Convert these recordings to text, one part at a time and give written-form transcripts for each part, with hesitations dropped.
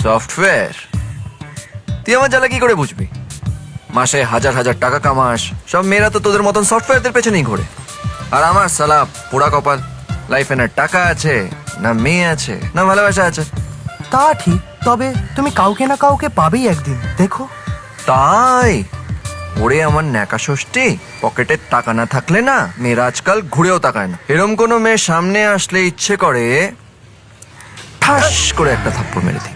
Software? তুই আমার জ্বালা কি করে বুঝবি? মাসে হাজার হাজার টাকা কামাস, সব মেয়েরা তো তোদের মতন সফটওয়্যারদের পেছনেই ঘোরে। আর আমার সালা পোড়া কপাল, লাইফে না টাকা আছে, না মেয়ে আছে, না ভালোবাসা আছে। তা ঠিক, তবে তুমি কাউকে না কাউকে পাবেই একদিন, দেখো। তাই ওরে আমার ন্যাকা ষষ্ঠী, পকেটের টাকা না থাকলে না মেয়েরা আজকাল ঘুরেও তাকায় না। এরম কোনো মেয়ে সামনে আসলে ইচ্ছে করে ঠাস করে একটা থাপ্পড় মেরে দিই।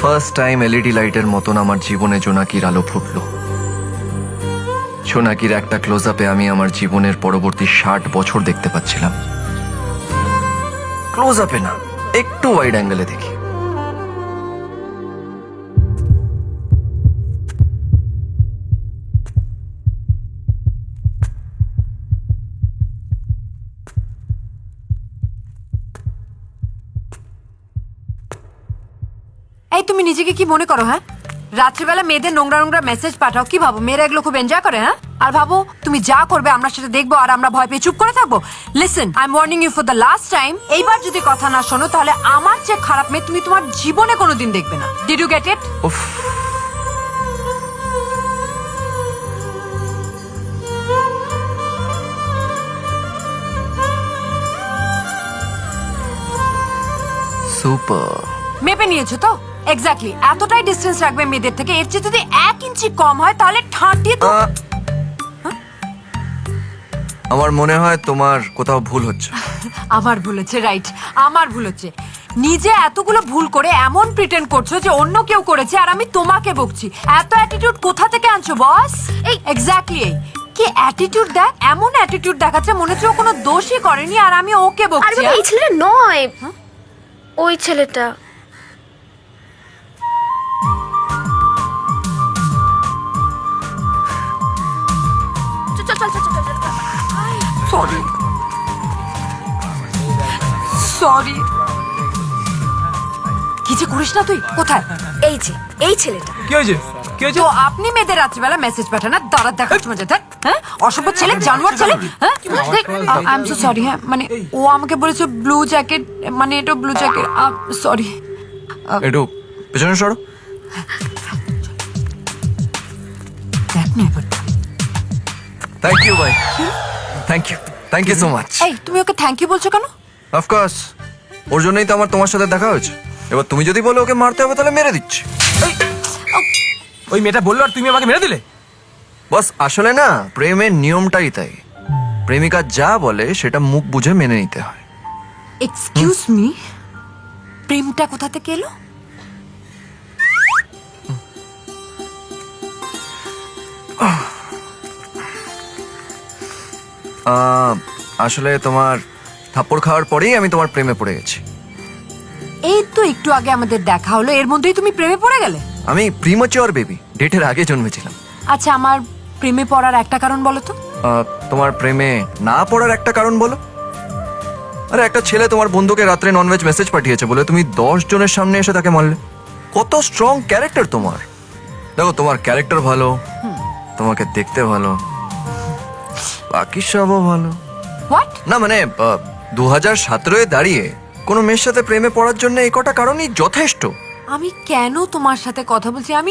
ফার্স্ট টাইম এলইডি লাইটের মতন আমার জীবনে জোনাকির আলো ফুটলো। জোনাকির একটা ক্লোজ আপে আমি আমার জীবনের পরবর্তী 60 বছর দেখতে পাচ্ছিলাম। ক্লোজ আপে না, একটু ওয়াইড অ্যাঙ্গেলে দেখি। এই তুমি নিজেকে কি মনে করো? হ্যাঁ, রাত্রিবেলা মেয়েদের নোংরা নোংরা মেসেজ পাঠাও, কি ভাবো মেয়েরা এগুলো খুব এনজয় করে? হ্যাঁ, আর ভাবো তুমি যা করবে আমরা সেটা দেখবো আর আমরা ভয় পেয়ে চুপ করে থাকবো? Listen, I am warning you for the last time. এইবার যদি কথা না শোনো তাহলে আমার চেয়ে খারাপ মেয়ে তুমি তোমার জীবনে কোনোদিন দেখবে না। Did you get it? উফ, সুপার। মেপে নিয়েছো তো? এক্স্যাক্টলি এতটাই ডিস্টেন্স রাখবে মেয়েদের থেকে, এর চেয়ে যদি 1 ইঞ্চি কম হয় তাহলে ঠাঁটিয়ে তো। আমার মনে হয় তোমার কোথাও ভুল হচ্ছে। আমার ভুল হচ্ছে, রাইট, আমার ভুল হচ্ছে। নিজে এতগুলো ভুল করে এমন প্রিটেন্ড করছো যে অন্য কেউ করেছে আর আমি তোমাকে বকছি। এত অ্যাটিটিউড কোথা থেকে আনছো বস? এই এক্স্যাক্টলি এই কি অ্যাটিটিউড দেখ, এমন অ্যাটিটিউড দেখাচ্ছে মনে হচ্ছে ও কোনো দোষই করেনি আর আমি ওকে আরে বকছি। বাবা, এই ছেলেটা নয়, ওই ছেলেটা। চল চল চল চল চল। Sorry sorry. কি যে করিস না তুই? কোথায়? এই যে এই ছেলেটা। কি হয়েছে? কি হয়েছে? তো আপনি মেয়েদের রাত্রিবেলা মেসেজ পাঠান আর দাঁড়া দেখার সময় যেতে, হ্যাঁ? অসভ্য ছেলে, জানোয়ার ছেলে। হ্যাঁ, আই এম সো সরি। হ্যাঁ, মানে ও আমাকে বলেছে ব্লু জ্যাকেট, মানে এটা ব্লু জ্যাকেট। সরি। একটু পেছনে সরো। দেখ না এবার। থ্যাংক ইউ ভাই, থ্যাংক ইউ সো মাচ। এই তুমি ওকে থ্যাংক ইউ বলছো কেন? অফকোর্স, ওর জন্যই তো আমার তোমার সাথে দেখা হয়েছে। এবার তুমি যদি বলো ওকে মারতে হবে তাহলে মেরে দিচ্ছি। ওই মেয়েটা বললো আর তুমি আমাকে মেরে দিলে? বস আসলে না প্রেমের নিয়মটাই তাই, প্রেমিকা যা বলে সেটা মুখ বুঝে মেনে নিতে হয়। এক্সকিউজ মি, প্রেমটা কোথা থেকে এলো? আসলে তোমার থাপ্পড় খাওয়ার পরেই আমি তোমার প্রেমে পড়ে গেছি। এই তো একটু আগে আমাদের দেখা হলো, এর মধ্যেই তুমি প্রেমে পড়ে গেলে? আমি প্রিম্যাচিওর বেবি, ডেটের আগে জন্মেছিলাম। আচ্ছা, আমার প্রেমে পড়ার একটা কারণ বলো তো। তোমার প্রেমে না পড়ার একটা কারণ বলো। আরে একটা ছেলে তোমার বন্ধুকে রাত্রে ননভেজ মেসেজ পাঠিয়েছে বলে তুমি 10 জনের সামনে এসে তাকে মারলে। কত স্ট্রং ক্যারেক্টার তোমার। দেখো তোমার ক্যারেক্টার ভালো, তোমাকে দেখতে ভালো, বাকি সবও ভালো। হোয়াট? না মানে 2017 দাঁড়িয়ে কোনো মেয়ের সাথে প্রেমে পড়ার জন্য এই কটা কারণই যথেষ্ট। আমি কেন তোমার সাথে কথা বলছি? আমি